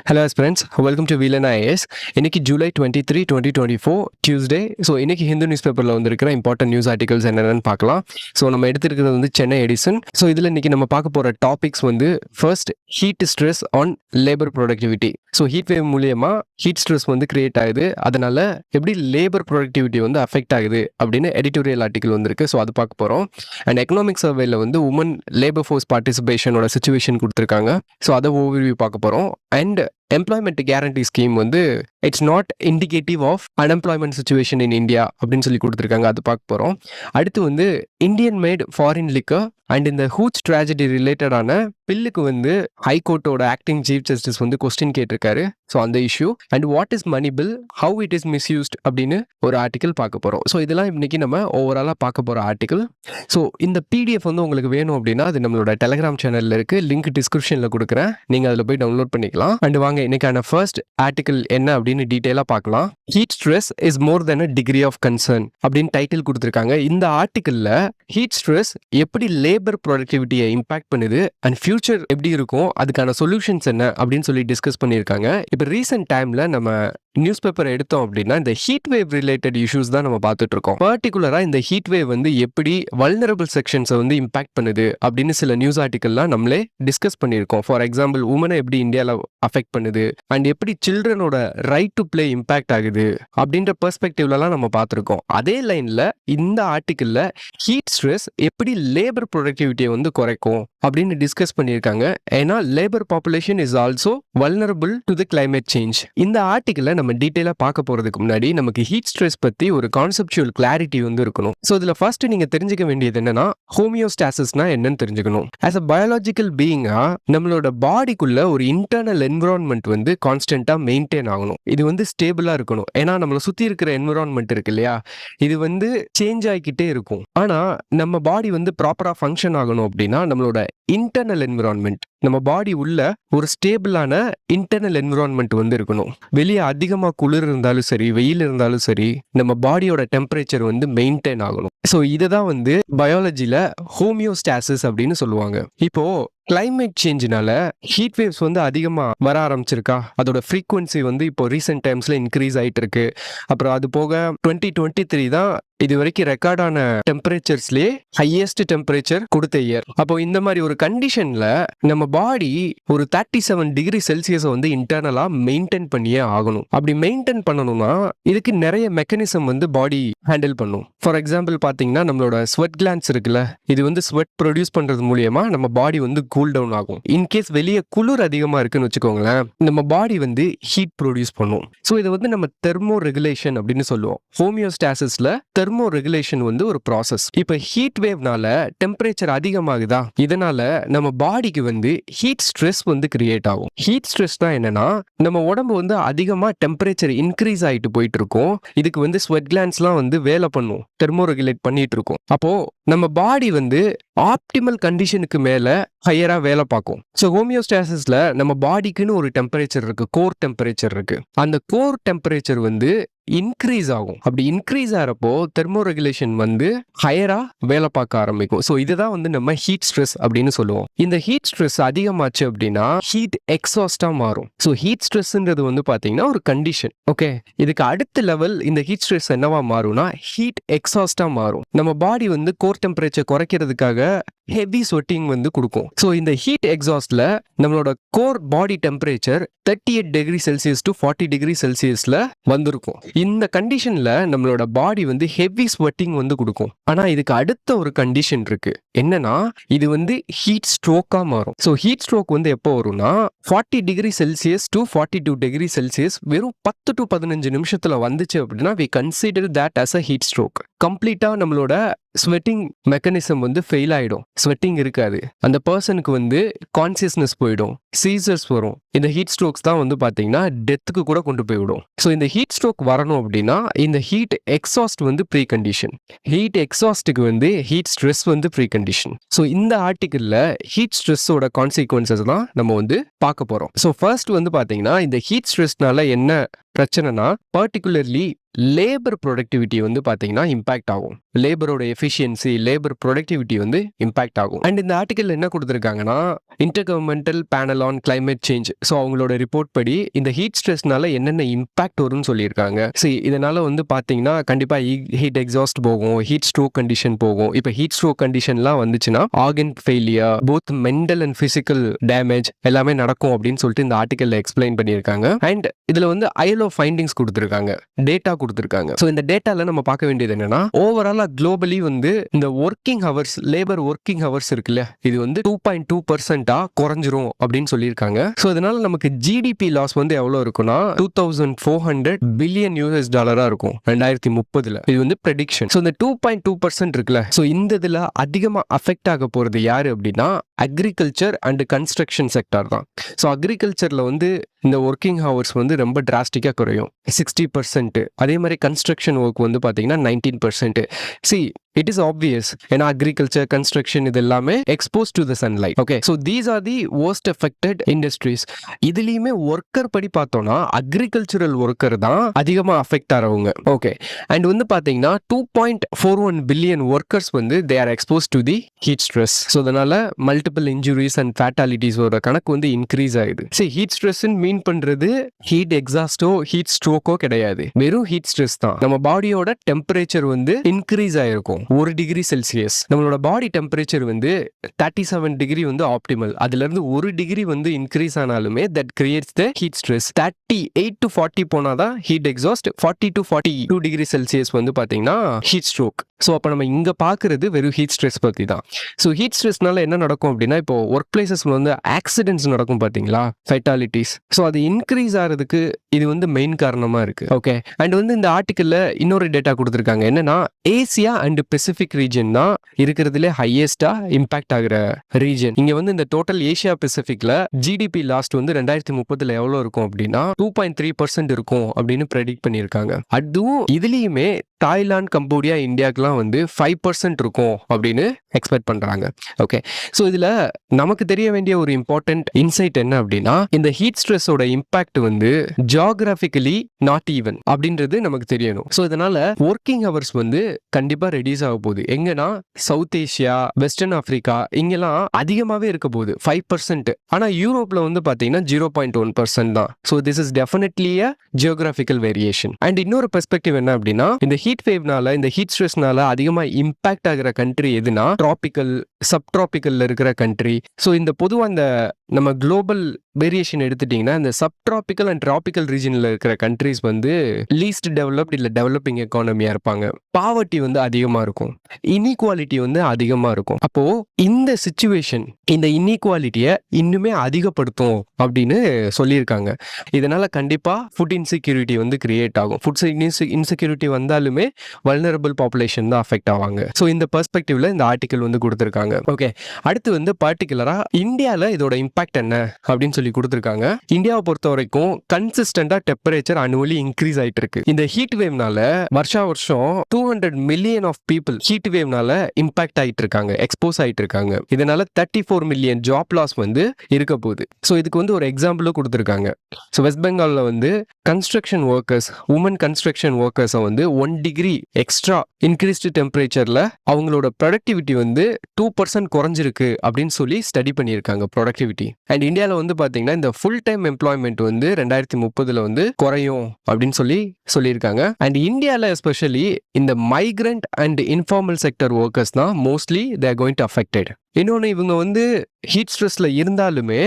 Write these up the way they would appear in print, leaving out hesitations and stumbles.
Hello friends, welcome to Veelan IAS. இன்னைக்கு July 23, 2024 Tuesday. So இன்னைக்கு Hindu news பேப்பரில் வந்திருக்கிற இம்பார்ட்டன்ட் நியூஸ் ஆர்டிகல்ஸ் என்னென்னு பார்க்கலாம். ஸோ நம்ம எடுத்துருக்கிறது வந்து சென்னை எடிசன். ஸோ இதில் இன்னைக்கு நம்ம பார்க்க போகிற டாபிக்ஸ் வந்து first heat stress on labour productivity. So heat wave மூலியமாக ஹீட் ஸ்ட்ரெஸ் வந்து கிரியேட் ஆகுது, அதனால எப்படி லேபர் ப்ரொடக்டிவிட்டி வந்து அஃபெக்ட் ஆகுது அப்படின்னு எடிட்டோரியல் ஆர்டிகல் வந்திருக்கு. ஸோ அது பார்க்க போகிறோம். அண்ட் எக்கனாமிக் சர்வேல வந்து உமன் லேபர் ஃபோர்ஸ் பார்ட்டிசிபேஷனோட சிச்சுவேஷன் கொடுத்துருக்காங்க. ஸோ அதை ஓவர்வியூ பார்க்க போகிறோம். அண்ட் எம்ப்ளாய்மெண்ட் கேரண்டி ஸ்கீம் வந்து it's not indicative of unemployment situation in India அப்படின்னு சொல்லி கொடுத்துருக்காங்க. அது பார்க்க போகிறோம். அடுத்து வந்து Indian made foreign liquor and இந்த ஹூச் ட்ராஜடி ரிலேட்டடான பில்லுக்கு வந்து ஹைகோர்ட்டோட ஆக்டிங் சீஃப் ஜஸ்டிஸ் வந்து கொஸ்டின் கேட்டிருக்காரு. ஸோ அந்த issue and what is money bill, how it is misused அப்படின்னு ஒரு ஆர்டிக்கல் பார்க்க போகிறோம். ஸோ இதெல்லாம் இன்னைக்கு நம்ம ஓவராலாக பார்க்க போகிற ஆர்டிக்கல். ஸோ இந்த பிடிஎஃப் வந்து உங்களுக்கு வேணும் அப்படின்னா அது நம்மளோட டெலிகிராம் சேனலில் இருக்குது, லிங்க் டிஸ்கிரிப்ஷனில் கொடுக்குறேன், நீங்கள் அதில் போய் டவுன்லோட் பண்ணிக்கலாம். அண்ட் வாங்க இன்னைக்கான ஃபர்ஸ்ட் ஆர்டிக்கல் என்ன அப்படின்னு டீட்டெயிலாக பார்க்கலாம். Heat stress is more than a degree of concern அப்படின்னு டைட்டில் கொடுத்துருக்காங்க. இந்த ஆர்டிக்கலில் ஹீட் ஸ்ட்ரெஸ் எப்படி லேபர் ப்ரொடக்டிவிட்டியை இம்பாக்ட் பண்ணுது அண்ட் ஃபியூச்சர் எப்படி இருக்கும், அதுக்கான சொல்யூஷன்ஸ் என்ன அப்படின்னு சொல்லி டிஸ்கஸ் பண்ணியிருக்காங்க. இப்போ ரீசெண்ட் டைமில் நம்ம நியூஸ் பேப்பர் எடுத்தோம் அப்படின்னா இந்த ஹீட் வேவ் ரிலேட்டட் இஷ்யூஸ் தான் நம்ம பார்த்துட்டு இருக்கோம். பர்டிகுலராக இந்த ஹீட் வேவ் வந்து எப்படி வல்னரபிள் செக்ஷன்ஸை வந்து இம்பாக்ட் பண்ணுது அப்படின்னு சில நியூஸ் ஆர்டிக்கல்லாம் நம்மளே டிஸ்கஸ் பண்ணியிருக்கோம். ஃபார் எக்ஸாம்பிள் உமனை எப்படி இந்தியாவில் அஃபெக்ட் பண்ணுது அண்ட் எப்படி சில்ட்ரனோட ரைட் டு பிளே இம்பாக்ட் ஆகுது அப்படின்ற பெர்ஸ்பெக்டிவ்லலாம் நம்ம பார்த்துருக்கோம். அதே லைனில் இந்த ஆர்டிக்கலில் ஹீட் ஸ்ட்ரெஸ் எப்படி லேபர் ப்ரொடக்டிவிட்டியை வந்து குறைக்கும் அப்படின்னு டிஸ்கஸ் பண்ணியிருக்காங்க. ஏன்னா labour population is also vulnerable to the climate change. இந்த ஆர்டிக்கலை நம்ம டீட்டெயிலாக பார்க்க போகிறதுக்கு முன்னாடி நமக்கு ஹீட் ஸ்ட்ரெஸ் பற்றி ஒரு கான்செப்சுவல் கிளாரிட்டி வந்து இருக்கணும். ஸோ இதில் ஃபர்ஸ்ட் நீங்கள் தெரிஞ்சுக்க வேண்டியது என்னன்னா ஹோமியோஸ்டாசிஸ்னா என்னன்னு தெரிஞ்சுக்கணும். ஆஸ் அ பயாலஜிக்கல் பீயிங்கா நம்மளோட பாடிக்குள்ள ஒரு இன்டர்னல் என்விரான்மெண்ட் வந்து கான்ஸ்டன்ட்டாக மெயின்டைன் ஆகணும். இது வந்து ஸ்டேபிளாக இருக்கணும். ஏன்னா நம்மளை சுற்றி இருக்கிற என்விரான்மெண்ட் இருக்கு இல்லையா, இது வந்து சேஞ்ச் ஆகிக்கிட்டே இருக்கும். ஆனால் நம்ம பாடி வந்து ப்ராப்பராக ஃபங்க்ஷன் ஆகணும் அப்படின்னா நம்மளோட இன்டர்னல் என்விரான்மெண்ட், நம்ம பாடி உள்ள ஒரு ஸ்டேபிளான இன்டர்னல் என்விரான்மெண்ட் வந்து இருக்கணும். வெளியே அதிகமாக குளிர் இருந்தாலும் சரி, வெயில் இருந்தாலும் சரி, நம்ம பாடியோட டெம்பரேச்சர் வந்து மெயின்டைன் ஆகணும். ஸோ இதை தான் வந்து பயாலஜியில் ஹோமியோஸ்டாசிஸ் அப்படின்னு சொல்லுவாங்க. இப்போ கிளைமேட் சேஞ்சினால ஹீட் வேவ்ஸ் வந்து அதிகமாக வர ஆரம்பிச்சிருக்கா, அதோட ஃப்ரீக்வன்சி வந்து இப்போ ரீசெண்ட் டைம்ஸில் இன்க்ரீஸ் ஆகிட்டு இருக்கு. அப்புறம் அது போக 2023 தான் இது வரைக்கும் ரெக்கார்டான டெம்பரேச்சர்ஸ்லேயே ஹையஸ்ட் டெம்பரேச்சர் கொடுத்த இயர். அப்போ இந்த மாதிரி ஒரு கண்டிஷனில் நம்ம பாடி ஒரு 37 டிகிரி செல்சியஸை வந்து இன்டர்னலாக மெயின்டைன் பண்ணியே ஆகணும். அப்படி மெயின்டைன் பண்ணணும்னா இதுக்கு நிறைய மெக்கானிசம் வந்து பாடி ஹேண்டில் பண்ணும். ஃபார் எக்ஸாம்பிள் பார்த்தீங்கன்னா நம்மளோட ஸ்வெட் கிளான்ஸ் இருக்குல்ல, இது வந்து ஸ்வெட் ப்ரொடியூஸ் பண்ணுறது மூலியமா நம்ம பாடி வந்து கூல் டவுன் ஆகும். இன்கேஸ் வெளியே குளிர் அதிகமாக இருக்குன்னு வச்சுக்கோங்களேன், நம்ம பாடி வந்து ஹீட் ப்ரொடியூஸ் பண்ணும். ஸோ இதை வந்து நம்ம தெர்மோ ரெகுலேஷன் அப்படின்னு சொல்லுவோம். ஹோமியோஸ்டாசிஸ்ல தெர்மோ ரெகுலேஷன் வந்து ஒரு ப்ராசஸ். இப்போ ஹீட் வேவ்னால டெம்பரேச்சர் அதிகமாகுதா, இதனால நம்ம பாடிக்கு வந்து ஹீட் ஸ்ட்ரெஸ் வந்து கிரியேட் ஆகும். ஹீட் ஸ்ட்ரெஸ்னா என்னன்னா நம்ம உடம்பு வந்து அதிகமாக டெம்பரேச்சர் இன்க்ரீஸ் ஆகிட்டு போயிட்டு இருக்கும். இதுக்கு வந்து ஸ்வெட் கிளான்ஸ்லாம் வந்து வேலை பண்ணும், தெர்மோ ரெகுலேட் பண்ணிட்டு இருக்கும். அப்போ நம்ம பாடி வந்து ஆப்டிமல் கண்டிஷனுக்கு மேல ஹையரா வேலை பார்க்கும். ஸோ ஹோமியோஸ்டாசிஸ்ல நம்ம பாடிக்குன்னு ஒரு டெம்பரேச்சர் இருக்கு, கோர் டெம்பரேச்சர் இருக்கு. அந்த கோர் டெம்பரேச்சர் வந்து இன்க்ரீஸ் ஆகும். அப்படி இன்க்ரீஸ் ஆகிறப்போ தெர்மோ ரெகுலேஷன் வந்து ஹையரா வேலை பார்க்க ஆரம்பிக்கும். ஸோ இதுதான் வந்து நம்ம ஹீட் ஸ்ட்ரெஸ் அப்படின்னு சொல்லுவோம். இந்த ஹீட் ஸ்ட்ரெஸ் அதிகமாச்சு அப்படின்னா ஹீட் எக்ஸாஸ்டா மாறும். ஸோ ஹீட் ஸ்ட்ரெஸ்ன்றது வந்து பாத்தீங்கன்னா ஒரு கண்டிஷன். ஓகே, இதுக்கு அடுத்த லெவல் இந்த ஹீட் ஸ்ட்ரெஸ் என்னவா மாறும்னா ஹீட் எக்ஸாஸ்டா மாறும். நம்ம பாடி வந்து கோர் டெம்பரேச்சர் குறைக்கிறதுக்காக ஹெவி ஸ்வெட்டிங் வந்து கொடுக்கும். ஸோ இந்த ஹீட் எக்ஸாஸ்ட்ல நம்மளோட core body temperature 38 degree Celsius to 40 degree செல்சியஸ்ல வந்திருக்கும். இந்த கண்டிஷன்ல நம்மளோட பாடி வந்து ஹெவி ஸ்வெட்டிங் வந்து கொடுக்கும். ஆனா இதுக்கு அடுத்த ஒரு கண்டிஷன் இருக்கு, என்னன்னா இது வந்து ஹீட் ஸ்ட்ரோக்கா மாறும். ஸோ ஹீட் ஸ்ட்ரோக் வந்து எப்போ வரும்னா 40 degree Celsius to 42 degree Celsius வெறும் 10 டு 15 நிமிஷத்துல வந்துச்சு அப்படின்னா we consider that as a heat stroke. கம்ப்ளீட்டா நம்மளோட ஸ்வெட்டிங் மெக்கானிசம் வந்து ஃபெயில் ஆயிடும், ஸ்வெட்டிங் இருக்காது, அந்த பர்சனுக்கு வந்து கான்சியஸ்னஸ் போயிடும், சீசர்ஸ் வரும். இந்த ஹீட் ஸ்ட்ரோக்ஸ் தான் வந்து பாத்தீங்கன்னா டெத்துக்கு கூட கொண்டு போய்விடும். ஸோ இந்த ஹீட் ஸ்ட்ரோக் வரணும் அப்படின்னா இந்த ஹீட் எக்ஸாஸ்ட் வந்து ப்ரீ கண்டிஷன். ஹீட் எக்ஸாஸ்ட்டுக்கு வந்து ஹீட் ஸ்ட்ரெஸ் வந்து ப்ரீ கண்டிஷன். ஸோ இந்த ஆர்டிக்கல்ல ஹீட் ஸ்ட்ரெஸ்ஸோட கான்சிக்வன்சஸ் தான் நம்ம வந்து பார்க்க போறோம். ஸோ ஃபர்ஸ்ட் வந்து பாத்தீங்கன்னா இந்த ஹீட் ஸ்ட்ரெஸ்னால என்ன பிரச்சனைனா பர்டிகுலர்லி லேபர் ப்ரொடக்டிவிட்டி வந்து பார்த்தீங்கன்னா இம்பாக்ட் ஆகும். லேபரோட எஃபிஷியன்சி, லேபர் ப்ரொடக்டிவிட்டி வந்து இம்பாக்ட் ஆகும். அண்ட் இந்த ஆர்டிக்கல் என்ன கொடுத்துருக்காங்கன்னா, inter governmental panel on climate change, so அவங்களோட ரிப்போர்ட் படி இந்த ஹீட் ஸ்ட்ரெஸ்னால என்னென்ன இம்பாக்ட் வரும்னு சொல்லியிருக்காங்க. சரி, இதனால வந்து பார்த்தீங்கன்னா கண்டிப்பாக ஹீட் எக்ஸாஸ்ட் போகும், ஹீட் ஸ்ட்ரோக் கண்டிஷன் போகும். இப்போ ஹீட் ஸ்ட்ரோக் கண்டிஷன்லாம் வந்துச்சுன்னா organ failure, both mental and physical damage எல்லாமே நடக்கும் அப்படின்னு சொல்லிட்டு இந்த ஆர்டிக்கல்ல எக்ஸ்பிளைன் பண்ணியிருக்காங்க. அண்ட் இதுல வந்து ILO ஃபைண்டிங்ஸ் கொடுத்துருக்காங்க, டேட்டா கொடுத்துருக்காங்க. ஸோ இந்த டேட்டால நம்ம பார்க்க வேண்டியது என்னன்னா, ஓவராலா குளோபலி வந்து இந்த working hours, labour working hours இருக்குல்ல, இது வந்து 2.2% குறைஞ்சிரும் அப்படின்னு சொல்லியிருக்காங்க. ஸோ இதனால நமக்கு ஜிடிபி லாஸ் வந்து எவ்வளவு இருக்குன்னா 2400 பில்லியன் US$ இருக்கும் 2030. இது வந்து ப்ரெடிக்ஷன். ஸோ இந்த 2.2% இருக்குல்ல, ஸோ இந்த இதுல அதிகமா அஃபெக்ட் ஆக போறது யாரு அப்படின்னா அக்ரிகல்ச்சர் அண்ட் கன்ஸ்ட்ரக்ஷன் செக்டார் தான். ஸோ அக்ரிகல்ச்சர்ல வந்து இந்த ஒர்க்கிங் ஹவர்ஸ் வந்து ரொம்ப டிராஸ்டிக்காக குறையும், 60%. அதே மாதிரி கன்ஸ்ட்ரக்ஷன் ஒர்க் வந்து பார்த்தீங்கன்னா 19%. இட் இஸ் ஆப்வியஸ், ஏன்னா அக்ரிகல்ச்சர், கன்ஸ்ட்ரக்ஷன் இது எல்லாமே expose to the sunlight. Okay, so these are the worst affected industries. இதுலயுமே ஒர்க்கர் படி பார்த்தோம்னா அக்ரிகல்ச்சரல் ஒர்க்கர் தான் அதிகமாக அஃபெக்ட் ஆகிறவங்க. ஓகே, அண்ட் வந்து பார்த்தீங்கன்னா 2.41 பில்லியன் ஒர்க்கர்ஸ் வந்து they are expose to the heat stress. So அதனால மல்டிபிள் இன்ஜுரிஸ் அண்ட் ஃபேட்டாலிட்டிஸோட கணக்கு வந்து இன்க்ரீஸ் ஆகுது. சரி, ஹீட் ஸ்ட்ரெஸ் மீன் பண்றது ஹீட் எக்ஸாஸ்டோ ஹீட் ஸ்ட்ரோக்கோ கிடையாது, வெறும் ஹீட் ஸ்ட்ரெஸ் தான். நம்ம பாடியோட டெம்பரேச்சர் வந்து இன்க்ரீஸ் ஆயிருக்கும் 1 டிகிரி செல்சியஸ். நம்மளோட பாடி டெம்பரேச்சர் வந்து 37 டிகிரி வந்து ஆப்டிமல். அதுல இருந்து 1 டிகிரி வந்து இன்க்ரீஸ் ஆனாலுமே that creates the heat stress. 38 to 40 போனாதான் heat exhaust. 40 to 42 degree Celsius வந்து பாத்தீங்கன்னா ஹீட் ஸ்ட்ரோக். ஸோ அப்போ நம்ம இங்கே பார்க்குறது வெறும் ஹீட் ஸ்ட்ரெஸ் பற்றி தான். ஸோ ஹீட் ஸ்ட்ரெஸ்னால என்ன நடக்கும் அப்படின்னா, இப்போ ஒர்க் பிளேசஸ்ல வந்து ஆக்சிடென்ட்ஸ் நடக்கும் பார்த்தீங்களா, ஃபைட்டாலிட்டிஸ். ஸோ அது இன்க்ரீஸ் ஆகிறதுக்கு இது வந்து மெயின் காரணமாக இருக்குது. ஓகே, அண்ட் வந்து இந்த ஆர்டிக்கலில் இன்னொரு டேட்டா கொடுத்துருக்காங்க. என்னன்னா, ஏசியா அண்ட் பெசிபிக் ரீஜன் தான் இருக்கிறதுலே ஹையஸ்டா இம்பாக்ட் ஆகிற ரீஜன். இங்கே வந்து இந்த டோட்டல் ஏசியா பெசிபிக்ல ஜிடிபி லாஸ்ட் வந்து 2030 எவ்வளோ இருக்கும் அப்படின்னா 2.3% இருக்கும் அப்படின்னு ப்ரெடிக்ட் பண்ணியிருக்காங்க. அதுவும் இதுலேயுமே தாய்லாந்து, கம்போடியா, இந்தியாவுக்குலாம் வந்து 5% இருக்கும் அப்படின்னு எக்ஸ்பெக்ட் பண்றாங்க. ஓகே, ஸோ இதுல நமக்கு தெரிய வேண்டிய ஒரு இம்பார்ட்டன்ட் இன்சைட் என்ன அப்படின்னா, இந்த ஹீட் ஸ்ட்ரெஸ்ஸோட இம்பாக்ட் வந்து ஜியோகிராபிக்கலி நாட் ஈவன் அப்படின்றது நமக்கு தெரியணும். ஸோ இதனால ஒர்க்கிங் ஹவர்ஸ் வந்து கண்டிப்பா ரெடியூஸ் ஆக போகுது. எங்கன்னா சவுத் ஏசியா, வெஸ்டர்ன் ஆப்பிரிக்கா இங்கெல்லாம் அதிகமாவே இருக்க போகுது 5%. ஆனா யூரோப்ல வந்து பாத்தீங்கன்னா 0.1% தான். So this is definitely a geographical variation. And இன்னொரு பெர்ஸ்பெக்டிவ் என்ன அப்படின்னா, இந்த ஹீட் வேவ்னால, இந்த ஹீட் ஸ்ட்ரெஸ்னால அதிகமா இம்பாக்ட் ஆகிற கண்ட்ரி எதுனா டிராபிக்கல், சப்ட்ராபிக்கல்ல இருக்கிற கண்ட்ரி. ஸோ இந்த பொதுவாக இந்த நம்ம குளோபல் வேரியேஷன் எடுத்துட்டீங்கன்னா, இந்த சப்ட்ராபிக்கல் அண்ட் டிராபிக்கல் ரீஜன்ல இருக்கிற கண்ட்ரிஸ் வந்து லீஸ்ட் டெவலப்ட் இல்ல டெவலப்பிங் எக்கானமியா இருப்பாங்க. பாவர்ட்டி வந்து அதிகமா இருக்கும், இன்இக்வாலிட்டி வந்து அதிகமா இருக்கும். அப்போ இந்த சிச்சுவேஷன் இந்த இன்இக்வாலிட்டியை இன்னுமே அதிகப்படுத்தும் அப்படின்னு சொல்லியிருக்காங்க. இதனால கண்டிப்பா ஃபுட் இன்செக்யூரிட்டி வந்து கிரியேட் ஆகும். ஃபுட் இன்செக்யூரிட்டி வந்தாலுமே வல்னரபிள் பாப்புலேஷன் தான் அஃபெக்ட் ஆவாங்க. ஸோ இந்த பெர்ஸ்பெக்டிவ்ல இந்த ஆர்டிகல் வந்து கொடுத்துருக்காங்க. ஓகே, அடுத்து வந்து பர்டிகுலரா இந்தியாவில் இதோட இம்பாக்ட் என்ன அப்படின்னு சொல்லி கொடுத்துருக்காங்க. இந்தியாவை பொறுத்த வரைக்கும் கன்சிஸ்டண்டா டெம்பரேச்சர் அனுவலி இன்க்ரீஸ் ஆயிட்டு இருக்கு. இந்த ஹீட் வேவ்னால வருஷம் 200 மில்லியன் ஆஃப் பீப்புள் ஹீட் வேவ்னால இம்பாக்ட் ஆயிட்டு இருக்காங்க, எக்ஸ்போஸ் ஆயிட்டு இருக்காங்க. இதனால 34 மில்லியன் ஜாப் லாஸ் வந்து இருக்க போகுது. ஸோ இதுக்கு வந்து ஒரு எக்ஸாம்பிளும் கொடுத்துருக்காங்க. ஸோ வெஸ்ட் பெங்கால்ல வந்து கன்ஸ்ட்ரக்ஷன் ஒர்க்கர்ஸ், உமன் கன்ஸ்ட்ரக்ஷன் ஒர்க்கர்ஸை வந்து 1 டிகிரி எக்ஸ்ட்ரா இன்க்ரீஸ்டு டெம்பரேச்சர்ல அவங்களோட ப்ரொடக்டிவிட்டி வந்து 2% குறைஞ்சிருக்கு அப்படின்னு சொல்லி ஸ்டடி பண்ணியிருக்காங்க ப்ரொடக்டிவிட்டி. அண்ட் இந்தியாவில் வந்து பார்த்தீங்கன்னா இந்த ஃபுல் டைம் எம்ப்ளாய்மெண்ட் வந்து 2030 வந்து குறையும் அப்படின்னு சொல்லியிருக்காங்க. அண்ட் இந்தியாவில் எஸ்பெஷலி இந்த migrant and informal sector workers தான் mostly they are going to affected. இன்னொன்று, இவங்க வந்து ஹீட் ஸ்ட்ரெஸ்ல இருந்தாலுமே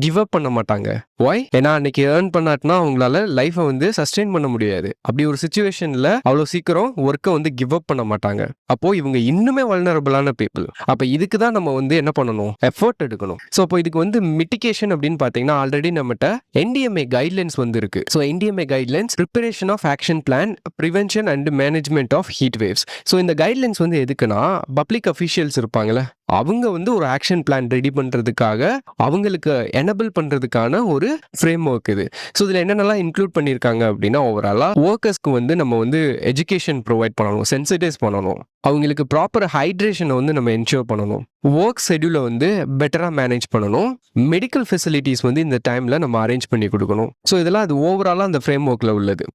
கிவ் அப் பண்ண மாட்டாங்க. ஒய்? ஏன்னா அன்னைக்கு ஏர்ன் பண்ணாட்டினா அவங்களால லைஃபை வந்து சஸ்டெயின் பண்ண முடியாது. அப்படி ஒரு சுச்சுவேஷன்ல அவ்வளோ சீக்கிரம் ஒர்க்கை வந்து கிவ் அப் பண்ண மாட்டாங்க. அப்போ இவங்க இன்னுமே வல்னரபிளான பீப்புள். அப்போ இதுக்கு தான் நம்ம வந்து என்ன பண்ணணும், எஃபர்ட் எடுக்கணும். ஸோ அப்போ இதுக்கு வந்து மிட்டிகேஷன் அப்படின்னு பார்த்தீங்கன்னா ஆல்ரெடி நம்மகிட்ட NDMA கைட்லைன்ஸ் வந்து இருக்கு. So NDMA guidelines preparation of action plan, prevention and management of heat waves. So இந்த கைட்லைன்ஸ் வந்து எதுக்குன்னா பப்ளிக் அஃபீஷியல்ஸ் இருப்பாங்கல்ல, அவங்க வந்து ஒரு ஆக்ஷன் பிளான் ரெடி பண்றதுக்காக அவங்களுக்கு எனபிள் பண்றதுக்கான ஒரு ஃப்ரேம் ஒர்க் இது. ஸோ இதில் என்னென்னலாம் இன்க்ளூட் பண்ணியிருக்காங்க அப்படின்னா, ஓவராலா ஒர்க்கர்ஸ்க்கு வந்து நம்ம வந்து எஜுகேஷன் ப்ரொவைட் பண்ணணும், சென்சிடைஸ் பண்ணணும், அவங்களுக்கு ப்ராப்பர் ஹைட்ரேஷனை வந்து நம்ம என்ஷூர் பண்ணணும், ஒர்க் ஷெட்யூலை வந்து பெட்டராக மேனேஜ் பண்ணணும். மெடிக்கல் ஃபெசிலிட்டிஸ் வந்து இந்த டைமில் நம்ம அரேஞ்ச் பண்ணி கொடுக்கணும். ஸோ இதெல்லாம் அது ஓவராலாக அந்த ஃப்ரேம் ஒர்க்கில் உள்ளது.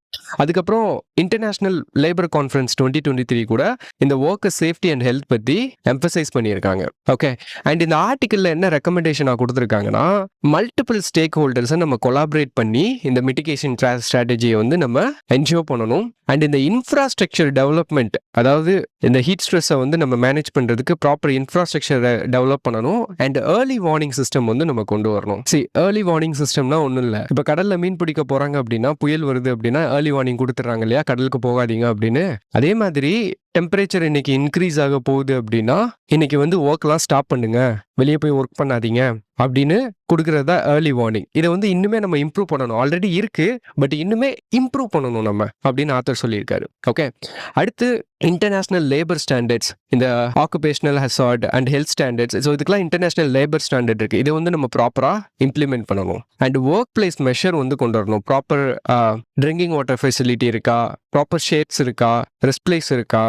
அதுக்கப்புறம் இன்டர்நேஷ்னல் லேபர் கான்ஃபரன்ஸ் 2023 கூட இந்த ஒர்க்கர் சேஃப்டி அண்ட் ஹெல்த் பற்றி எம்பசைஸ் பண்ணியிருக்காங்க. ஓகே, அண்ட் இந்த ஆர்டிக்கலில் என்ன ரெக்கமெண்டேஷனாக கொடுத்துருக்காங்கன்னா, மல்டிபிள் ஸ்டேக் ஹோல்டர்ஸை நம்ம கொலாபரேட் பண்ணி இந்த மிட்டிகேஷன் ஸ்ட்ராட்டஜியை வந்து நம்ம என்ஷூர் பண்ணணும். அண்ட் இந்த இன்ஃப்ராஸ்ட்ரக்சர் டெவலப்மெண்ட், அதாவது இந்த ஹீட் ஸ்ட்ரெஸ்ஸை வந்து நம்ம மேனேஜ் பண்ணுறதுக்கு ப்ராப்பர் இன்ஃப்ராஸ்ட்ரக்சரை டெவலப் பண்ணணும். அண்ட் ஏர்லி வார்னிங் சிஸ்டம் வந்து நம்ம கொண்டு வரணும். ஏர்லி வார்னிங் சிஸ்டம்னா ஒன்றும் இல்லை, இப்போ கடலில் மீன் பிடிக்க போகிறாங்க அப்படின்னா, புயல் வருது அப்படின்னா ஏர்லி வார்னிங் கொடுத்துட்றாங்க இல்லையா, கடலுக்கு போகாதீங்க அப்படின்னு. அதே மாதிரி டெம்பரேச்சர் இன்னைக்கு இன்க்ரீஸ் ஆக போகுது அப்படின்னா, இன்னைக்கு வந்து ஒர்க்லாம் ஸ்டாப் பண்ணுங்க, வெளியே போய் ஒர்க் பண்ணாதீங்க அப்படின்னு கொடுக்கறதா ஏர்லி வார்னிங். இதை வந்து இன்னுமே நம்ம இம்ப்ரூவ் பண்ணணும். ஆல்ரெடி இருக்கு, பட் இன்னுமே இம்ப்ரூவ் பண்ணணும் நம்ம அப்படின்னு ஆத்தர் சொல்லியிருக்காரு. ஓகே, அடுத்து இன்டர்நேஷனல் லேபர் ஸ்டாண்டர்ட்ஸ், இந்த occupational hazard and health standards. So இதுக்கெல்லாம் இன்டர்நேஷனல் லேபர் ஸ்டாண்டர்ட் இருக்கு. இதை வந்து நம்ம ப்ராப்பராக இம்ப்ளிமெண்ட் பண்ணணும். அண்ட் ஒர்க் பிளேஸ் மெஷர் வந்து கொண்டு வரணும். ப்ராப்பர் ட்ரிங்கிங் வாட்டர் ஃபெசிலிட்டி இருக்கா, ப்ராப்பர் ஷேட்ஸ் இருக்கா, ரெஸ்ட் பிளேஸ் இருக்கா,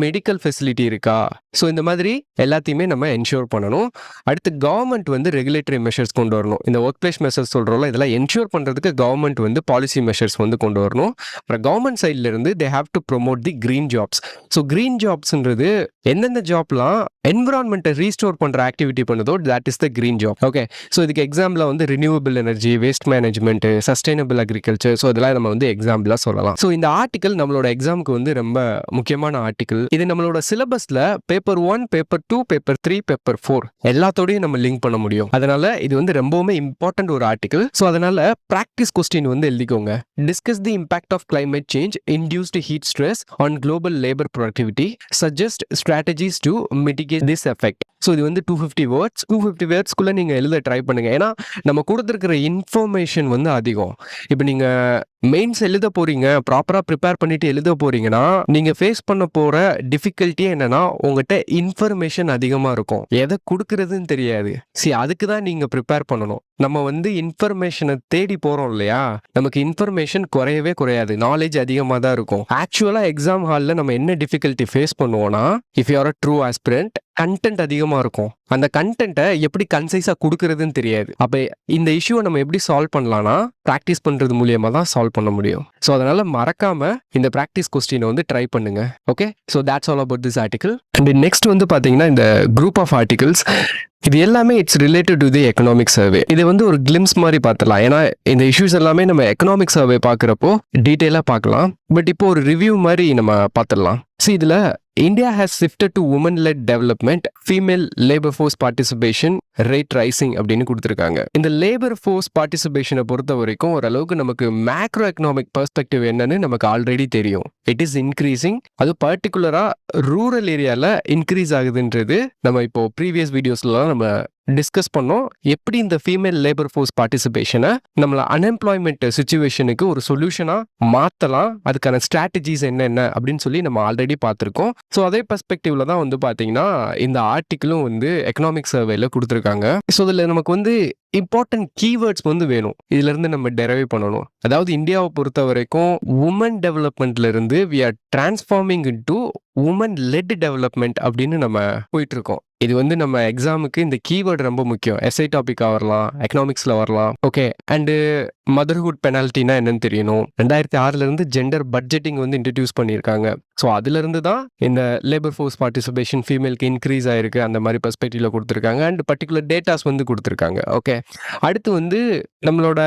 மெடிக்கல் ஃபெசிலிட்டி இருக்கா. ஸோ இந்த மாதிரி எல்லாத்தையுமே நம்ம என்ஷூர் பண்ணணும். அடுத்து கவர்மெண்ட் வந்து ரெகுலேட்டரி மெஷர்ஸ் கொண்டு வரணும். இந்த ஒர்க் பிளேஸ் மெஷர்ஸ் சொல்கிறோம்ல, இதெல்லாம் என்ஷூர் பண்ணுறதுக்கு கவர்மெண்ட் வந்து பாலிசி மெஷர்ஸ் வந்து கொண்டு வரணும். அப்புறம் கவர்மெண்ட் சைட்ல இருந்து they have to promote the green jobs. So green ஜாப்ஸ்ன்றது எந்தெந்த ஜாப்லாம் என்விரான்மெண்ட்டை ரீஸ்டோர் பண்ணுற ஆக்டிவிட்டி பண்ணுதோ that is the green job. Okay, so இதுக்கு எக்ஸாம்பிளாக வந்து renewable energy, waste management, sustainable agriculture. So இதெல்லாம் நம்ம வந்து எக்ஸாம்பிளாக சொல்லலாம். ஸோ இந்த ஆர்டிக்கல் நம்மளோட எக்ஸாமுக்கு வந்து ரொம்ப முக்கியமான ஆர்டிக்கல். இது நம்மளோட சிலபஸ்ல பேப்பர் 1, பேப்பர் 2, பேப்பர் 3, பேப்பர் 4 எல்லாத்தோடையும் நம்ம லிங்க் பண்ண முடியும். அதனால இது வந்து ரொம்பவுமே இம்பார்ட்டன்ட் ஒரு ஆர்டிக்கல். ஸோ அதனால ப்ராக்டிஸ் கொஸ்டின் வந்து எழுதிக்கோங்க. Discuss the impact of climate change induced heat stress on global labour productivity, suggest strategies to mitigate this effect. So இது வந்து 250 வேர்ட்ஸ்க்குள்ள நீங்க எழுத ட்ரை பண்ணுங்க. ஏன்னா நம்ம கொடுத்துருக்கிற இன்ஃபர்மேஷன் வந்து அதிகம். இப்போ நீங்க மெயின்ஸ் எழுத போறீங்க, ப்ராப்பரா ப்ரிப்பேர் பண்ணிட்டு எழுத போறீங்கன்னா, நீங்க ஃபேஸ் பண்ண போற டிஃபிகல்ட்டியே என்னன்னா, உங்ககிட்ட இன்ஃபர்மேஷன் அதிகமா இருக்கும், எதை கொடுக்கறதுன்னு தெரியாது. அதுக்கு தான் நீங்க ப்ரிப்பேர் பண்ணணும். நம்ம வந்து இன்ஃபர்மேஷனை தேடி போறோம் இல்லையா, நமக்கு இன்ஃபர்மேஷன் குறையவே குறையாது, நாலேஜ் அதிகமாக தான் இருக்கும். ஆக்சுவலா எக்ஸாம் ஹாலில் நம்ம என்ன டிஃபிகல்ட்டி ஃபேஸ் பண்ணுவோம்னா, if you are a true aspirant, content அதிகமாக இருக்கும். அந்த கண்டென்ட்டை எப்படி கன்சைஸாக கொடுக்கறதுன்னு தெரியாது. அப்போ இந்த இஷ்யூவை நம்ம எப்படி சால்வ் பண்ணலாம்னா, ப்ராக்டிஸ் பண்ணுறது மூலியமாக தான் சால்வ் பண்ண முடியும். ஸோ அதனால் மறக்காம இந்த ப்ராக்டிஸ் கொஸ்டினை வந்து ட்ரை பண்ணுங்க. Okay, so that's all about this article. And next வந்து பார்த்தீங்கன்னா, இந்த குரூப் ஆஃப் ஆர்டிகல்ஸ் இது எல்லாமே it's related to the economic survey. இது வந்து ஒரு கிளிம்ஸ் மாதிரி பார்த்துலாம். ஏன்னா இந்த இஷ்யூஸ் எல்லாமே நம்ம எக்கனாமிக் சர்வே பார்க்குறப்போ டீட்டெயிலாக பார்க்கலாம். பட் இப்போ ஒரு ரிவ்யூ மாதிரி நம்ம பார்த்துடலாம். இதில் India has shifted to women-led development, female labor force participation, rate rising அப்படின்னு கொடுத்துருக்காங்க. இந்த லேபர் ஃபோர்ஸ் பார்ட்டிசிபேஷனை பொறுத்த வரைக்கும் ஓரளவுக்கு நமக்கு மேக்ரோ எக்கனாமிக் பெர்ஸ்பெக்டிவ் என்னன்னு நமக்கு ஆல்ரெடி தெரியும். It is increasing. அது பர்டிகுலராக ரூரல் ஏரியாவில் இன்க்ரீஸ் ஆகுதுன்றது நம்ம இப்போ ப்ரீவியஸ் வீடியோஸ்லாம் நம்ம டிஸ்கஸ் பண்ணோம். எப்படி இந்த ஃபீமேல் லேபர் ஃபோர்ஸ் பார்ட்டிசிபேஷனை நம்மள அன்எம்ப்ளாய்மெண்ட் சுச்சுவேஷனுக்கு ஒரு சொல்யூஷனாக மாற்றலாம், அதுக்கான ஸ்ட்ராட்டஜிஸ் என்னென்ன அப்படின்னு சொல்லி நம்ம ஆல்ரெடி பார்த்துருக்கோம். ஸோ அதே பெர்ஸ்பெக்டிவ்ல தான் வந்து பார்த்தீங்கன்னா இந்த ஆர்டிக்கிளும் வந்து எக்கனாமிக் சர்வேல கொடுத்துருக்காங்க. ஸோ இதில் நமக்கு வந்து இம்பார்ட்டன்ட் கீவேர்ட்ஸ் வந்து வேணும், இதுல இருந்து நம்ம டெரைவ் பண்ணணும். அதாவது இந்தியாவை பொறுத்த வரைக்கும் உமன் டெவலப்மெண்ட்ல இருந்து we are transforming into woman led development அப்படின்னு நம்ம போயிட்டு இருக்கோம். இது வந்து நம்ம எக்ஸாமுக்கு இந்த கீவேர்டு ரொம்ப முக்கியம். எஸ்ஐ டாபிக்காக வரலாம், எக்கனாமிக்ஸ்ல வரலாம். ஓகே, அண்டு மதர்ஹுட் பெனால்ட்டினா என்னன்னு தெரியணும். 2006 ஜெண்டர் பட்ஜெட்டிங் வந்து இன்ட்ரடியூஸ் பண்ணியிருக்காங்க. ஸோ அதுல இருந்து தான் இந்த லேபர் ஃபோர்ஸ் பார்ட்டிசிபேஷன் ஃபீமேலுக்கு இன்க்ரீஸ் ஆயிருக்கு, அந்த மாதிரி பெர்ஸ்பெக்டிவ்ல கொடுத்துருக்காங்க. அண்ட் பர்டிகுலர் டேட்டாஸ் வந்து கொடுத்துருக்காங்க. ஓகே, அடுத்து வந்து நம்மளோட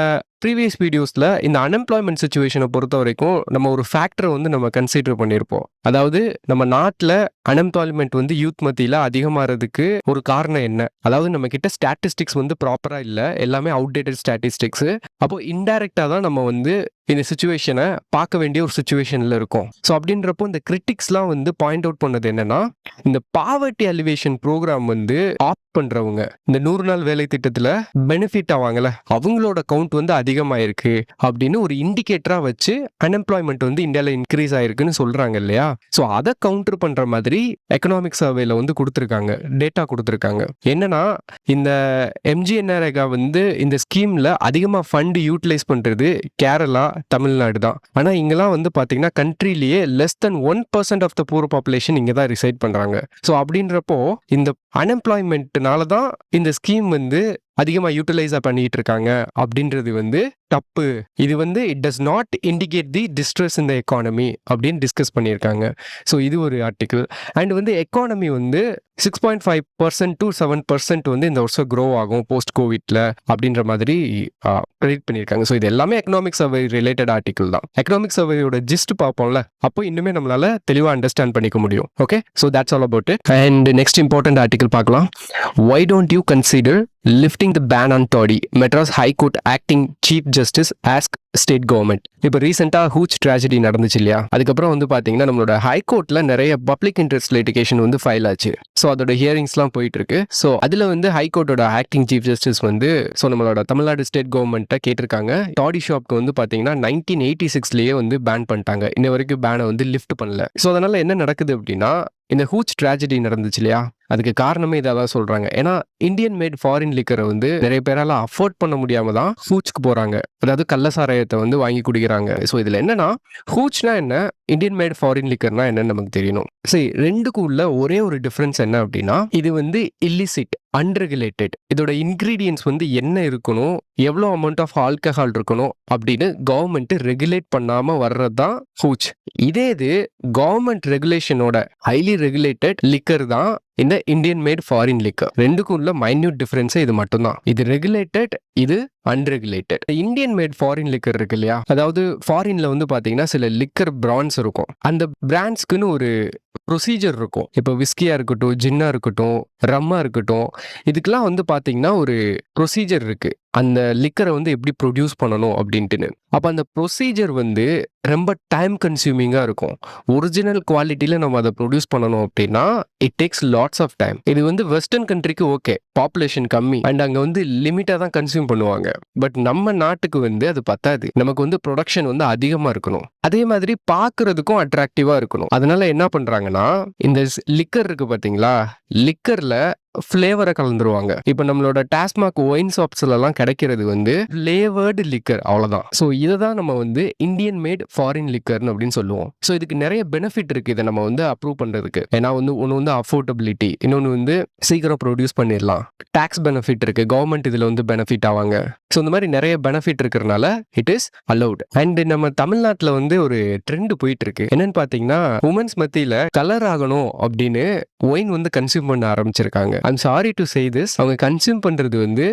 ப்ரீவியஸ் வீடியோஸில் இந்த அன்எம்ப்ளாய்மெண்ட் சுச்சுவேஷனை பொறுத்த வரைக்கும் நம்ம ஒரு ஃபேக்டரை வந்து நம்ம கன்சிடர் பண்ணியிருப்போம். அதாவது நம்ம நாட்டில் அன்எம்ப்ளாய்மெண்ட் வந்து யூத் மத்தியில் அதிகமாகிறதுக்கு ஒரு காரணம் என்ன, அதாவது நம்ம கிட்ட ஸ்டாட்டிஸ்டிக்ஸ் வந்து ப்ராப்பராக இல்லை, எல்லாமே அவுடேட்டட் ஸ்டாட்டிஸ்டிக்ஸு. அப்போ இன்டைரக்டாக தான் நம்ம வந்து இந்த சுச்சுவேஷனை பார்க்க வேண்டிய ஒரு சுச்சுவேஷனில் இருக்கும். ஸோ அப்படின்றப்போ இந்த கிரிட்டிக்ஸ்லாம் வந்து பாயிண்ட் அவுட் பண்ணது என்னன்னா, இந்த பாவர்ட்டி அலிவேஷன் ப்ரோக்ராம் வந்து ஆப்ட் பண்ணுறவங்க, இந்த 100 நாள் வேலை திட்டத்தில் பெனிஃபிட் ஆவாங்கல்ல, அவங்களோட கவுண்ட் வந்து அதிகமாயிருக்கு அப்படின்னு ஒரு இண்டிகேட்டரா வச்சு அன்எம்ப்ளாய்மெண்ட் வந்து இந்தியாவில் இன்க்ரீஸ் ஆயிருக்குன்னு சொல்றாங்க இல்லையா? ஸோ அதை கவுண்டர் பண்ற மாதிரி எக்கனாமிக் சர்வேல வந்து கொடுத்துருக்காங்க, டேட்டா கொடுத்துருக்காங்க. என்னன்னா இந்த எம்ஜிஎன்ஆர்ஏகா வந்து இந்த ஸ்கீம்ல அதிகமா ஃபண்ட் யூட்டிலைஸ் பண்றது கேரளா, தமிழ்நாடு தான். ஆனா இங்கெல்லாம் வந்து பாத்தீங்கன்னா கண்ட்ரிலேயே less than 1% of the poor population இங்க தான் ரிசைட் பண்றாங்க. ஸோ அப்படின்றப்போ இந்த அன்எம்ப்ளாய்மெண்ட்னால தான் இந்த ஸ்கீம் வந்து அதிகமாக யூட்டிலைஸாக பண்ணிட்டு இருக்காங்க அப்படின்றது வந்து தப்பு. இது வந்து it does not indicate the distress in the economy அப்படின்னு டிஸ்கஸ் பண்ணியிருக்காங்க. ஸோ இது ஒரு ஆர்டிக்கிள். அண்ட் வந்து எக்கானமி வந்து 6.5% to 7% வந்து இந்த வருஷம் க்ரோ ஆகும் போஸ்ட் கோவிட்ல அப்படின்ற மாதிரி ப்ரெடிக்ட் பண்ணியிருக்காங்க. ஸோ இது எல்லாமே எக்கனாமிக் சர்வே ரிலேட்டட் ஆர்டிக்கிள் தான். எக்கனாமிக் சர்வேயோட ஜிஸ்ட் பார்ப்போம்ல, அப்போ இன்னுமே நம்மளால தெளிவாக அண்டர்ஸ்டாண்ட் பண்ணிக்க முடியும். Okay, so that's all about it. And next important article பார்க்கலாம். Why don't you consider lifting the ban on toddy? Madras High Court acting Chief Justice ask state government. இப்போ ரீசெண்டாக ஹூச் tragedy நடந்துச்சு இல்லையா? அதுக்கப்புறம் வந்து பார்த்தீங்கன்னா நம்மளோட ஹைகோர்ட்டில் நிறைய பப்ளிக் இன்ட்ரெஸ்ட் லிட்டிகேஷன் வந்து ஃபைல் ஆச்சு. ஸோ அதோட ஹியரிங்ஸ்லாம் போயிட்டு இருக்கு. ஸோ அதில் வந்து ஹைகோர்ட்டோட ஆக்டிங் சீஃப் ஜஸ்டிஸ் வந்து நம்மளோட தமிழ்நாடு ஸ்டேட் கவர்மெண்ட்டை கேட்டிருக்காங்க. டாடி ஷாப்க்கு வந்து பார்த்தீங்கன்னா 1986 வந்து பேன் பண்ணிட்டாங்க. இன்ன வரைக்கும் பேனை வந்து லிஃப்ட் பண்ணல. ஸோ அதனால என்ன நடக்குது அப்படின்னா, இந்த ஹூச் ட்ராஜடி நடந்துச்சு இல்லையா, அதுக்கு காரணமே இதாக தான் சொல்றாங்க. ஏன்னா இந்தியன் மேட் ஃபாரின் லிக்கரை வந்து நிறைய பேரால அஃபோர்ட் பண்ண முடியாம தான் ஹூச்சுக்கு போறாங்க. அதாவது கள்ளசாராயத்தை வந்து வாங்கி குடிக்கிறாங்க. ஸோ இதுல என்னன்னா, ஹூச்னா என்ன, இந்தியன் மேட் ஃபாரின் லிக்கர்னா என்னன்னு நமக்கு தெரியணும். சரி, ரெண்டுக்கும் உள்ள ஒரே ஒரு டிஃபரன்ஸ் என்ன அப்படின்னா, இது வந்து இல்லிசிட், அன்ரெகுலேட்டட். இதோட இன்கிரீடியன்ஸ் வந்து என்ன இருக்கணும், எவ்வளோ அமௌண்ட் ஆஃப் ஆல்கஹால் இருக்கணும் அப்படின்னு கவர்மெண்ட் ரெகுலேட் பண்ணாம வர்றது தான் ஹூச். இதே இது கவர்மெண்ட் ரெகுலேஷனோட ஹைலி ரெகுலேட்டட் லிக்கர் தான் இந்த இந்தியன் மேட் ஃபாரின் லிக்கர். ரெண்டுக்கும் உள்ள மைன்யூட் டிஃபரன்ஸே இது மட்டும்தான். இது ரெகுலேட்டட், இது unregulated. Indian made foreign liquor இருக்கு இல்லையா, அதாவது ஃபாரின்ல வந்து பாத்தீங்கன்னா சில லிக்கர் பிராண்ட்ஸ் இருக்கும். அந்த பிராண்ட்ஸ்க்குன்னு ஒரு ப்ரொசீஜர் இருக்கும். இப்போ விஸ்கியா இருக்கட்டும், ஜின்னா இருக்கட்டும், ரம்மா இருக்கட்டும், இதுக்கெல்லாம் வந்து பாத்தீங்கன்னா ஒரு ப்ரொசீஜர் இருக்கு. அந்த லிக்கரை வந்து எப்படி ப்ரொடியூஸ் பண்ணணும் அப்படின்ட்டுன்னு. அப்போ அந்த ப்ரொசீஜர் வந்து ரொம்ப டைம் கன்சியூமிங்காக இருக்கும். ஒரிஜினல் குவாலிட்டியில் நம்ம அதை ப்ரொடியூஸ் பண்ணணும் அப்படின்னா it takes lots of time. இது வந்து வெஸ்டர்ன் கண்ட்ரிக்கு ஓகே, பாப்புலேஷன் கம்மி அண்ட் அங்கே வந்து லிமிட்டாக தான் கன்சியூம் பண்ணுவாங்க. பட் நம்ம நாட்டுக்கு வந்து அது பத்தாது. நமக்கு வந்து ப்ரொடக்ஷன் வந்து அதிகமாக இருக்கணும். அதே மாதிரி பார்க்கறதுக்கும் அட்ராக்டிவாக இருக்கணும். அதனால என்ன பண்ணுறாங்கன்னா, இந்த லிக்கர் இருக்கு பார்த்தீங்களா, லிக்கரில் ஃப்ளேவரை கலந்துருவாங்க. இப்போ நம்மளோட டாஸ்மாக் ஒயின் ஷாப்ஸ்லாம் கிடைக்கிறது வந்து ஃப்ளேவர்டு லிக்கர், அவ்வளோதான். ஸோ இதை தான் நம்ம வந்து இந்தியன் மேட் ஃபாரின் லிக்கர்னு அப்படின்னு சொல்லுவோம். ஸோ இதுக்கு நிறைய பெனிஃபிட் இருக்கு இதை நம்ம வந்து அப்ரூவ் பண்றதுக்கு. ஏன்னா வந்து ஒன்று வந்து அஃபோர்டபிலிட்டி, இன்னொன்று வந்து சீக்கிரம் ப்ரொடியூஸ் பண்ணிடலாம். டாக்ஸ் பெனிஃபிட் இருக்கு, கவர்மெண்ட் இதில் வந்து பெனிஃபிட் ஆவாங்க. ஸோ இந்த மாதிரி நிறைய பெனிஃபிட் இருக்கிறதுனால இட் இஸ் அலௌட். அண்ட் நம்ம தமிழ்நாட்டில் வந்து ஒரு ட்ரெண்ட் போயிட்டு இருக்கு. என்னன்னு பார்த்தீங்கன்னா, உமன்ஸ் மத்தியில் கலர் ஆகணும் அப்படின்னு ஒயின் வந்து கன்சியூம் பண்ண ஆரம்பிச்சிருக்காங்க. I'm sorry to say this, அவங்க கன்சியூம் பண்றது வந்து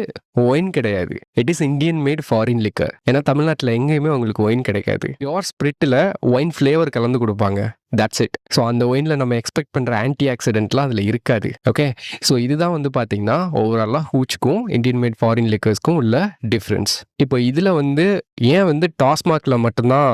ஒயின் கிடையாது, it is Indian made foreign liquor. ஏன்னா தமிழ்நாட்டில் எங்கேயுமே அவங்களுக்கு ஒயின் கிடைக்காது. பியோர் ஸ்பிரிட்டில் ஒயின் ஃப்ளேவர் கலந்து கொடுப்பாங்க, தட்ஸ் இட். ஸோ அந்த ஒயினில் நம்ம எக்ஸ்பெக்ட் பண்ணுற ஆன்டி ஆக்சிடென்ட்லாம் அதில் இருக்காது. ஓகே, ஸோ இதுதான் வந்து பார்த்தீங்கன்னா ஓவராலாக ஹூச்சுக்கும் இந்தியன் மேட் ஃபாரின் லிக்கர்ஸ்க்கும் உள்ள டிஃப்ரென்ஸ். இப்போ இதில் வந்து ஏன் வந்து டாஸ்மாகில் மட்டும்தான்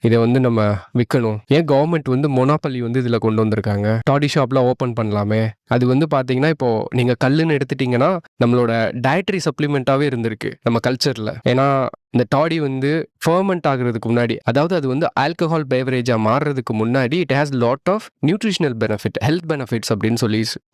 இதை வந்து நம்ம விற்கணும், ஏன் கவர்மெண்ட் வந்து மொனாப்பலி வந்து இதில் கொண்டு வந்திருக்காங்க, டாடி ஷாப்லாம் ஓப்பன் பண்ணலாமே. அது வந்து பார்த்தீங்கன்னா இப்போ நீங்கள் கல்லுன்னு எடுத்துட்டிங்கன்னா நம்மளோட டயட்ரி சப்ளிமெண்ட்டாகவே இருந்திருக்கு நம்ம கல்ச்சரில். ஏன்னா இந்த டாடி வந்து ஃபர்மெண்ட் ஆகுறதுக்கு முன்னாடி, அதாவது அது வந்து ஆல்கஹால் பேவரேஜாக மாறுறதுக்கு முன்னாடி it has lot of nutritional benefit, health benefits அப்படின்னு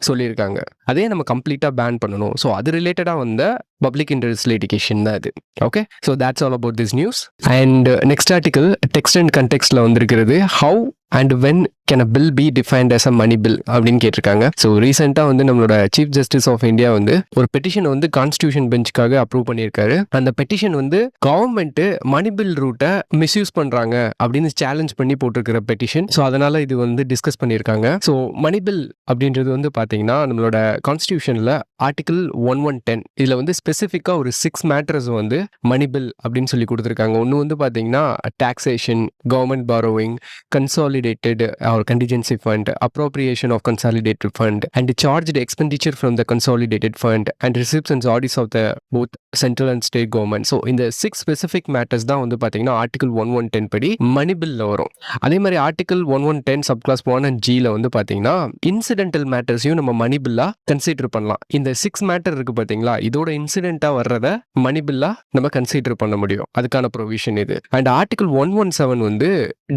சொல்லியிருக்காங்க. அதே நம்ம கம்ப்ளீட்டாக பேன் பண்ணணும். ஸோ அது ரிலேட்டடாக வந்த பப்ளிக் இன்ட்ரெஸ்ட் லிட்டிகேஷன் தான் இது. Okay, so that's all about this news. And next article text and கண்டெக்ஸ்ட்ல வந்திருக்கிறது, how and when can a bill be defined as a money bill அப்படின்னு கேட்டிருக்காங்க. ஸோ ரீசெண்டாக வந்து நம்மளோட சீஃப் ஜஸ்டிஸ் ஆஃப் இந்தியா வந்து ஒரு பெட்டிஷன் வந்து கான்ஸ்டியூஷன் பெஞ்சுக்காக அப்ரூவ் பண்ணியிருக்காரு. அந்த பெட்டிஷன் வந்து கவர்மெண்ட் மணி பில் ரூட்டை மிஸ்யூஸ் பண்றாங்க அப்படின்னு சேலஞ்ச் பண்ணி போட்டிருக்கிற பெட்டிஷன். ஸோ அதனால இது வந்து டிஸ்கஸ் பண்ணியிருக்காங்க. ஸோ மணி பில் அப்படின்றது வந்து பார்த்தீங்கன்னா நம்மளோட கான்ஸ்டியூஷன்ல ஆர்டிகிள் 1110 இதில் வந்து ஸ்பெசிஃபிக்காக ஒரு 6 மேட்டர்ஸ் வந்து மணி பில் அப்படின்னு சொல்லி கொடுத்துருக்காங்க. ஒன்று வந்து பார்த்தீங்கன்னா taxation, government borrowing, consolidated or contingency fund, appropriation of consolidated fund, and charged expenditure from the consolidated fund, and receipts and audits of the both central and state government. So இந்த 6 specific matters தான் வந்து பார்த்தீங்கன்னா article 1110 படி மணி பில்ல வரும். அதே மாதிரி article 1110 sub clause 1 and ஜியில் வந்து பார்த்தீங்கன்னா இன்சிடென்டல் மேட்டர்ஸையும் நம்ம மணி பில்லா கன்சிடர் பண்ணலாம். இந்த 6 மேட்டர் இருக்கு பார்த்தீங்களா, இதோட இன்சிடென்ட்டா வர்றத மணி பில்லா நம்ம கன்சிடர் பண்ண முடியும். அதுக்கான ப்ரொவிஷன் இது. அண்ட் ஆர்டிகல் 117 வந்து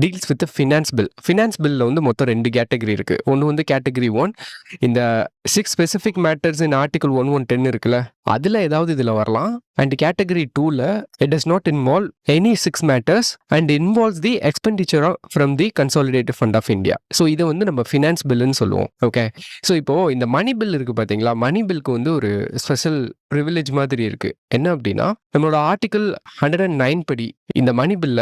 deals with finance bill. Finance பில்ல வந்து மொத்தம் 2 கேட்டகரி இருக்கு. ஒன்று வந்து கேட்டகரி 1, இந்த 6 ஸ்பெசிஃபிக் மேட்டர்ஸ் இன் ஆர்டிகல் 1110 இருக்குல்ல, அதில் ஏதாவது இதில் வரலாம். அண்ட் கேட்டகரி 2ல it does not involve any 6 matters and involves the expenditure from the consolidated fund of India. So இதை வந்து நம்ம ஃபினான்ஸ் பில்லுன்னு சொல்லுவோம். ஓகே, ஸோ இப்போ இந்த மணி பில் இருக்கு பார்த்தீங்களா, மணி பில்க்கு வந்து ஒரு ஸ்பெஷல் ப்ரிவிலேஜ் மாதிரி இருக்கு. என்ன அப்படின்னா, நம்மளோட ஆர்டிகல் 109 படி இந்த மணி பில்ல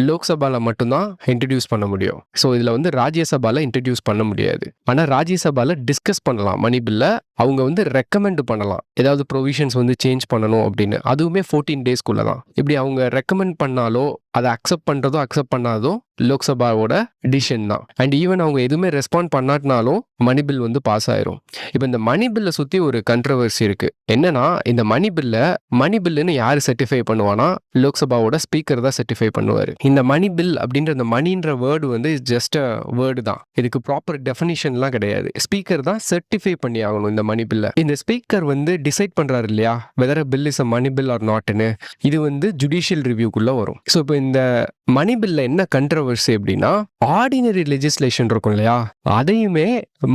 லோக்சபால மட்டும்தான் இன்ட்ரடியூஸ் பண்ண முடியும். ஸோ இதில் வந்து ராஜ்யசபால இன்ட்ரடியூஸ் பண்ண முடியாது. ஆனால் ராஜ்யசபால டிஸ்கஸ் பண்ணலாம் மணி பில்ல. அவங்க வந்து ரெக்கமெண்ட் பண்ணலாம் ஏதாவது ப்ரொவிஷன்ஸ் வந்து சேஞ்ச் பண்ணணும் அப்படின்னு. அதுவுமே 14 டேஸ்க்குள்ள தான். இப்படி அவங்க ரெக்கமெண்ட் பண்ணாலோ அதை அக்செப்ட் பண்ணுறதோ அக்செப்ட் பண்ணாதோ லோக்சபாவோட டிசிஷன் தான். அண்ட் ஈவன் அவங்க எதுவுமே ரெஸ்பாண்ட் பண்ணாட்டினாலும் மணி பில் வந்து பாஸ் ஆயிரும். இப்போ இந்த மணி பில்லை சுற்றி ஒரு கண்ட்ரவர்சி இருக்கு. என்னன்னா, இந்த மணி பில்லுன்னு யார் சர்டிஃபை பண்ணுவானா, லோக்சபாவோட ஸ்பீக்கர் தான் சர்டிஃபை பண்ணுவார். இந்த மணி பில் அப்படின்ற இந்த மணின்ற வேர்டு வந்து ஜஸ்ட் அ வேர்டு தான். இதுக்கு ப்ராப்பர் டெஃபினிஷன்லாம் கிடையாது. ஸ்பீக்கர் தான் சர்டிஃபை பண்ணி ஆகணும் இந்த மணி பில்லை. இந்த ஸ்பீக்கர் வந்து டிசைட் பண்றாரு இல்லையா, whether a bill is a money bill or நாட்னு. இது வந்து ஜுடிஷியல் ரிவ்யூக்குள்ள வரும். ஸோ இப்போ இந்த மணி பில்ல என்ன கண்ட்ரவர்சி அப்படின்னா, ஆர்டினரி லெஜிஸ்லேஷன் இருக்கும் இல்லையா, அதையுமே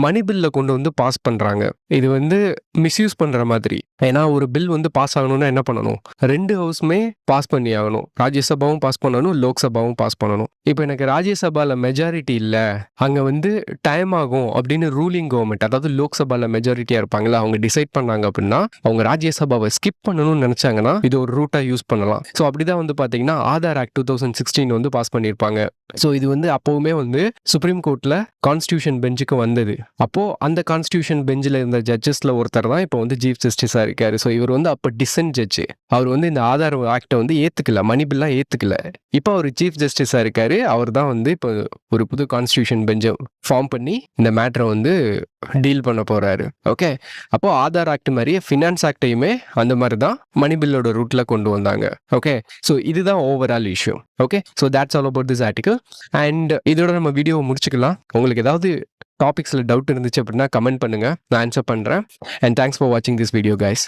மணி பில்ல கொண்டு வந்து பாஸ் பண்றாங்க. இது வந்து மிஸ்யூஸ் பண்ற மாதிரி. ஏன்னா ஒரு பில் வந்து பாஸ் ஆகணும்னா என்ன பண்ணணும், 2 ஹவுஸுமே பாஸ் பண்ணி ஆகணும். ராஜ்யசபாவும் பாஸ் பண்ணணும், லோக்சபாவும் பாஸ் பண்ணணும். இப்போ எனக்கு ராஜ்யசபால மெஜாரிட்டி இல்லை, அங்க வந்து டைம் ஆகும் அப்படின்னு ரூலிங் கவர்மெண்ட், அதாவது லோக்சபால மெஜாரிட்டியா இருப்பாங்களா, அவங்க டிசைட் பண்ணாங்க அப்படின்னா, அவங்க ராஜ்யசபாவை ஸ்கிப் பண்ணணும்னு நினைச்சாங்கன்னா இது ஒரு ரூட்டா யூஸ் பண்ணலாம். ஸோ அப்படிதான் வந்து பாத்தீங்கன்னா ஆதார் ஆக்ட் 2016 வந்து பாஸ் பண்ணியிருப்பாங்க. ஸோ இது வந்து அப்போவுமே வந்து சுப்ரீம் கோர்ட்ல கான்ஸ்டியூஷன் பெஞ்சுக்கு வந்தது. அப்போ அந்த கான்ஸ்டியூஷன் பெஞ்சில் இருந்த ஜட்ஜஸ்ல ஒருத்தர் தான் இப்போ வந்து சீஃப் ஜஸ்டிஸா இருக்காரு. ஸோ இவர் வந்து அப்போ டிசன்ட் ஜட்ஜ். அவர் வந்து இந்த ஆதார் ஆக்டை வந்து ஏத்துக்கல, மணி பில்லா ஏத்துக்கல. இப்போ அவர் சீஃப் ஜஸ்டிஸா இருக்காரு. அவர் தான் வந்து இப்போ ஒரு புது கான்ஸ்டியூஷன் பெஞ்சை ஃபார்ம் பண்ணி இந்த மேட்டரை வந்து டீல் பண்ண போறாரு. ஓகே, அப்போ ஆதார் ஆக்ட் மாதிரியே ஃபினான்ஸ் ஆக்டையுமே அந்த மாதிரி தான் மணி பில்லோட ரூட்ல கொண்டு வந்தாங்க. ஓகே, ஸோ இதுதான் overall issue. Okay, so that's all about this article. And இதோட நம்ம வீடியோவை முடிச்சுக்கலாம். உங்களுக்கு ஏதாவது டாபிக்ஸில் டவுட் இருந்துச்சு அப்படின்னா கமெண்ட் பண்ணுங்க, நான் ஆன்சர் பண்ணுறேன். அண்ட் தேங்க்ஸ் ஃபார் வாட்சிங் திஸ் வீடியோ கைஸ்.